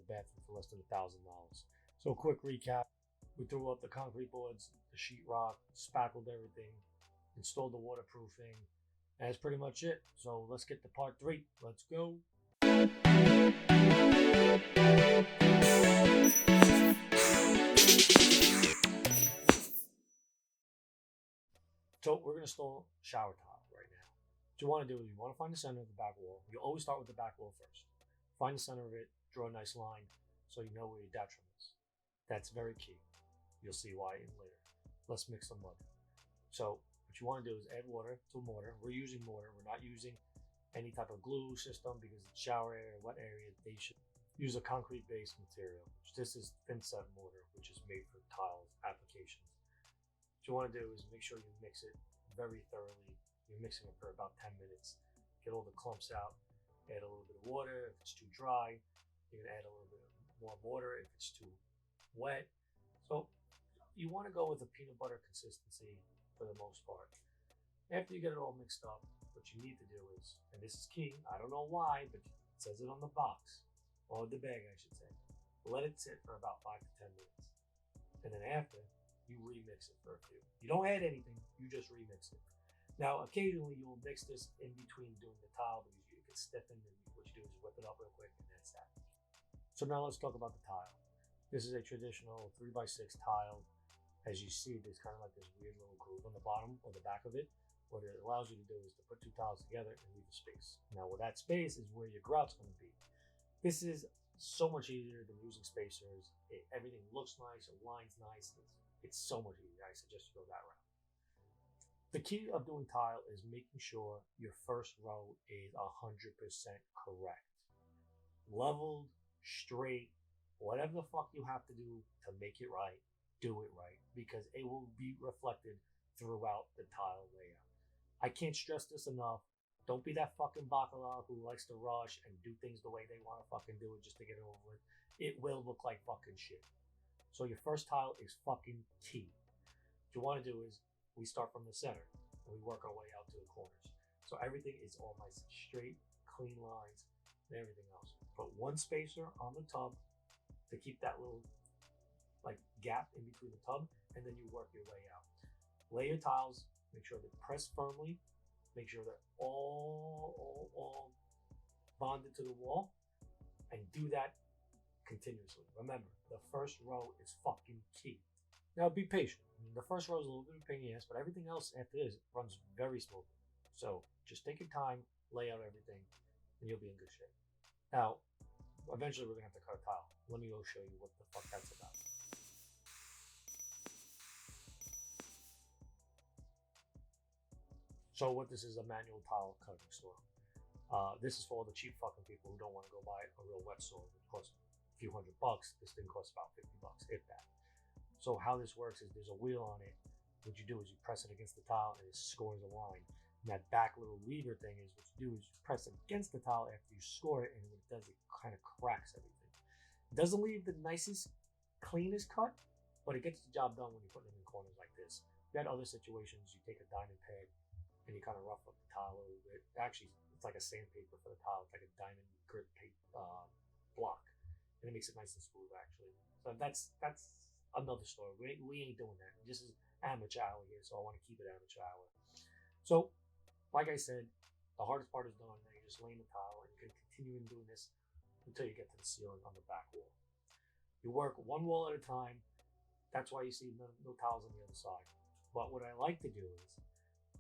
bathroom for less than $1,000. So quick recap. We threw up the concrete boards, the sheetrock, spackled everything, installed the waterproofing, and that's pretty much it. So let's get to part 3. Let's go. So we're going to install shower tile right now. What you want to do is you want to find the center of the back wall. You always start with the back wall first. Find the center of it, draw a nice line so you know where your detriment is. That's very key. You'll see why in later. Let's mix some mud. So what you want to do is add water to mortar. We're using mortar. We're not using any type of glue system because it's shower area, wet area. They should use a concrete-based material. This is thin set mortar, which is made for tile applications. What you want to do is make sure you mix it very thoroughly. You're mixing it for about 10 minutes. Get all the clumps out. Add a little bit of water. If it's too dry, you can add a little bit more water if it's too wet. So you want to go with a peanut butter consistency for the most part. After you get it all mixed up, what you need to do is, and this is key, I don't know why, but it says it on the box, or the bag I should say, let it sit for about 5 to 10 minutes. And then after, you remix it for a few. You don't add anything, you just remix it. Now, occasionally you will mix this in between doing the tile because it gets stiffened, and what you do is whip it up real quick, and that's that. So now let's talk about the tile. This is a traditional 3x6 tile. As you see, there's kind of like this weird little groove on the bottom or the back of it. What it allows you to do is to put 2 tiles together and leave a space. Now, where that space is where your grout's going to be. This is so much easier than using spacers. Everything looks nice, it lines nice. It's so much easier. I suggest you go that route. The key of doing tile is making sure your first row is 100% correct. Leveled, straight, whatever the fuck you have to do to make it right, do it right, because it will be reflected throughout the tile layout. I can't stress this enough. Don't be that fucking bacala who likes to rush and do things the way they want to fucking do it just to get it over with. It will look like fucking shit. So your first tile is fucking key. What you want to do is we start from the center and we work our way out to the corners. So everything is all nice and straight, clean lines, and everything else. Put one spacer on the tub to keep that little like gap in between the tub, and then you work your way out. Lay your tiles, make sure they're pressed firmly, make sure they're all bonded to the wall, and do that continuously. Remember, the first row is fucking key. Now be patient. I mean, the first row is a little bit of a pain in the ass, but everything else after this runs very smoothly. So just take your time, lay out everything, and you'll be in good shape. Now, eventually we're gonna have to cut a tile. Let me go show you what the fuck that's about. So what this is a manual tile cutting saw. This is for all the cheap fucking people who don't want to go buy a real wet saw. It costs a few $100. This thing costs about $50, if that. So how this works is there's a wheel on it. What you do is you press it against the tile and it scores a line. And that back little lever thing is what you do is you press it against the tile after you score it, and what it does, it kind of cracks everything. It doesn't leave the nicest, cleanest cut, but it gets the job done when you're putting it in corners like this. You had other situations, you take a diamond pad and you kind of rough up the tile a little bit. Actually, it's like a sandpaper for the tile. It's like a diamond grit block, and it makes it nice and smooth actually. So that's another story. We ain't doing that. This is amateur hour here, so I want to keep it amateur hour. So, like I said, the hardest part is done. Now you're just laying the tile, and you can continue doing this until you get to the ceiling on the back wall. You work one wall at a time. That's why you see no tiles on the other side. But what I like to do is,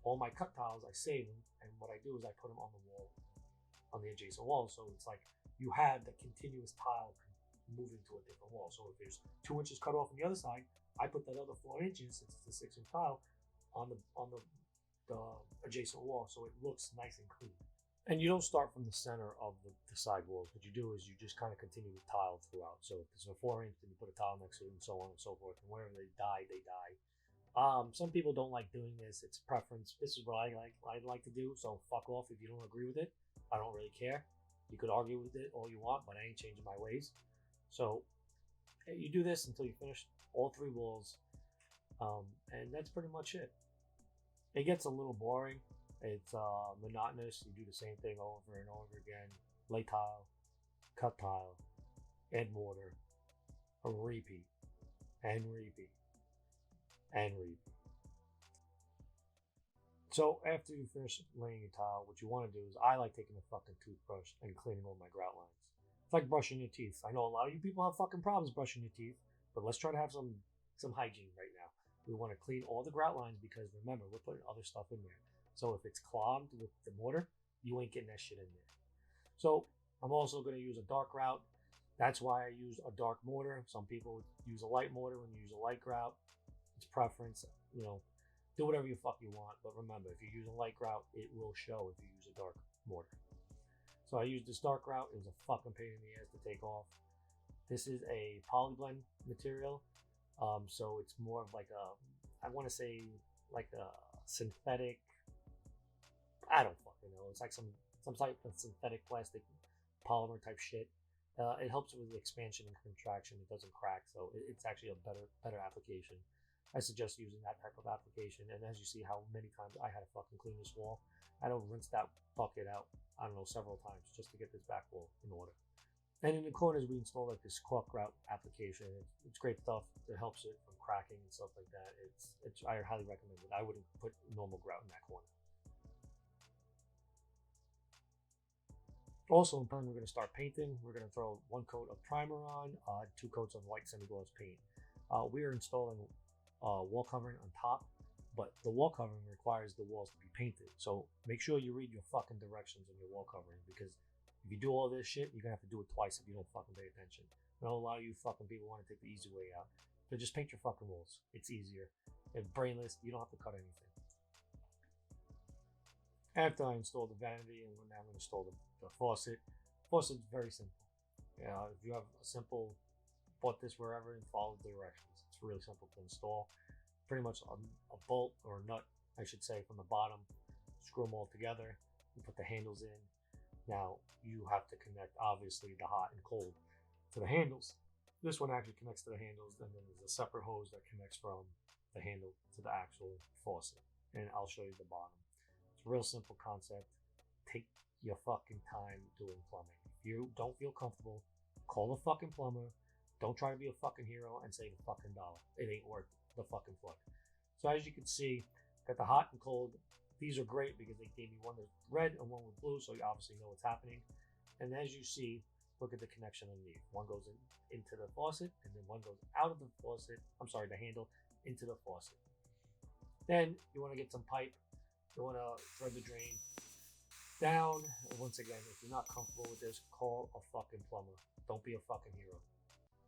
all my cut tiles, I save them, and what I do is I put them on the wall, on the adjacent wall, so it's like you have the continuous tile moving to a different wall. So if there's 2 inches cut off on the other side, I put that other 4 inches, since it's a 6-inch tile, on the adjacent wall, so it looks nice and clean. And you don't start from the center of the side walls. What you do is you just kind of continue to tile throughout. So if it's a 4-inch, then you put a tile next to it, and so on and so forth. And wherever they die, they die. Some people don't like doing this. It's preference. This is what I like to do. So fuck off if you don't agree with it. I don't really care. You could argue with it all you want, but I ain't changing my ways. So you do this until you finish all 3 walls, and that's pretty much it. It gets a little boring. It's monotonous. You do the same thing over and over again. Lay tile, cut tile, add mortar, repeat, and repeat, and repeat. So after you finish laying your tile, what you want to do is I like taking a fucking toothbrush and cleaning all my grout lines. It's like brushing your teeth. I know a lot of you people have fucking problems brushing your teeth, but let's try to have some hygiene right now. We want to clean all the grout lines because remember, we're putting other stuff in there. So if it's clogged with the mortar, you ain't getting that shit in there. So I'm also going to use a dark grout. That's why I use a dark mortar. Some people use a light mortar when you use a light grout. It's preference, you know. Do whatever you fuck you want, but remember, if you use a light grout, it will show if you use a dark mortar. So I used this dark grout. It was a fucking pain in the ass to take off. This is a polyblend material, so it's more of like a, I want to say like a synthetic. I don't fucking know. It's like some type of synthetic plastic polymer type shit. It helps with the expansion and contraction. It doesn't crack, so it's actually a better application. I suggest using that type of application. And as you see how many times I had to fucking clean this wall, I had to rinse that bucket out, I don't know, several times just to get this back wall in order. And in the corners, we installed like this caulk grout application. It's great stuff. It helps it from cracking and stuff like that. I highly recommend it. I wouldn't put normal grout in that corner. Also, in turn, we're going to start painting. We're going to throw 1 coat of primer on, 2 coats of white semi-gloss paint. We are installing wall covering on top, but the wall covering requires the walls to be painted. So make sure you read your fucking directions on your wall covering, because if you do all this shit, you're gonna have to do it twice if you don't fucking pay attention. I know a lot of you fucking people want to take the easy way out, but just paint your fucking walls. It's easier. If brainless, you don't have to cut anything. After I install the vanity, and now I'm going to install the faucet. Faucet's very simple. If you have a simple, bought this wherever and follow the directions. It's really simple to install. Pretty much a bolt or a nut, I should say, from the bottom. Screw them all together. You put the handles in. Now you have to connect, obviously, the hot and cold to the handles. This one actually connects to the handles, and then there's a separate hose that connects from the handle to the actual faucet. And I'll show you the bottom. It's a real simple concept. Take your fucking time doing plumbing. If you don't feel comfortable, call the fucking plumber. Don't try to be a fucking hero and save a fucking $1. It ain't worth the fucking flood. So as you can see, got the hot and cold. These are great because they gave me one with red and one with blue, so you obviously know what's happening. And as you see, look at the connection underneath. One goes into the faucet, and then one goes out of the faucet. I'm sorry, the handle into the faucet. Then you want to get some pipe. You want to thread the drain down. And once again, if you're not comfortable with this, call a fucking plumber. Don't be a fucking hero.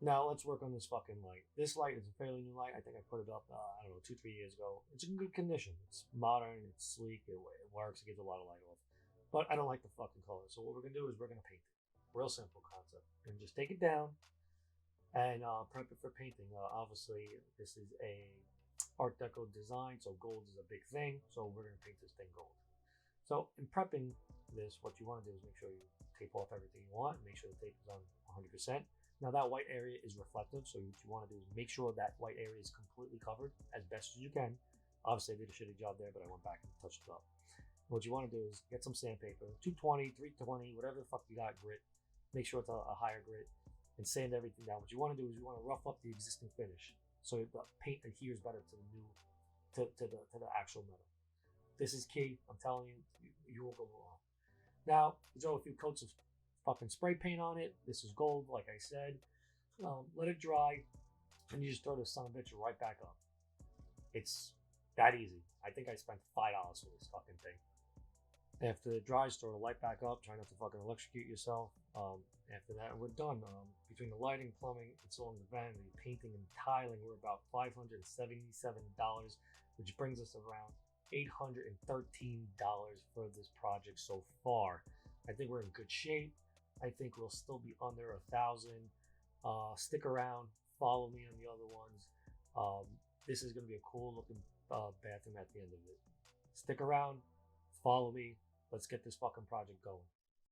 Now let's work on this fucking light. This light is a fairly new light. I think I put it up, I don't know, 2-3 years ago. It's in good condition. It's modern, it's sleek, it works, it gives a lot of light off. But I don't like the fucking color. So what we're gonna do is we're gonna paint it. Real simple concept. And just take it down and prep it for painting. Obviously, this is a Art Deco design, so gold is a big thing. So we're gonna paint this thing gold. So in prepping this, what you want to do is make sure you tape off everything you want. Make sure the tape is on 100%. Now that white area is reflective, so what you want to do is make sure that white area is completely covered as best as you can. Obviously, I did a shitty job there, but I went back and touched it up. What you want to do is get some sandpaper, 220, 320, whatever the fuck you got, grit. Make sure it's a higher grit, and sand everything down. What you want to do is you want to rough up the existing finish so the paint adheres better to the new, to the actual metal. This is key. I'm telling you, you won't go wrong. Now, throw a few coats of fucking spray paint on it. This is gold, like I said. Let it dry, and you just throw this son of a bitch right back up. It's that easy. I think I spent $5 for this fucking thing. After it dries, throw the light back up. Try not to fucking electrocute yourself. After that, we're done. Between the lighting, plumbing, installing the vanity, painting, and tiling, we're about $577, which brings us around $813 for this project so far. I think we're in good shape. I think we'll still be under 1,000. Stick around, follow me on the other ones. This is going to be a cool looking bathroom at the end of it. Stick around, follow me. Let's get this fucking project going.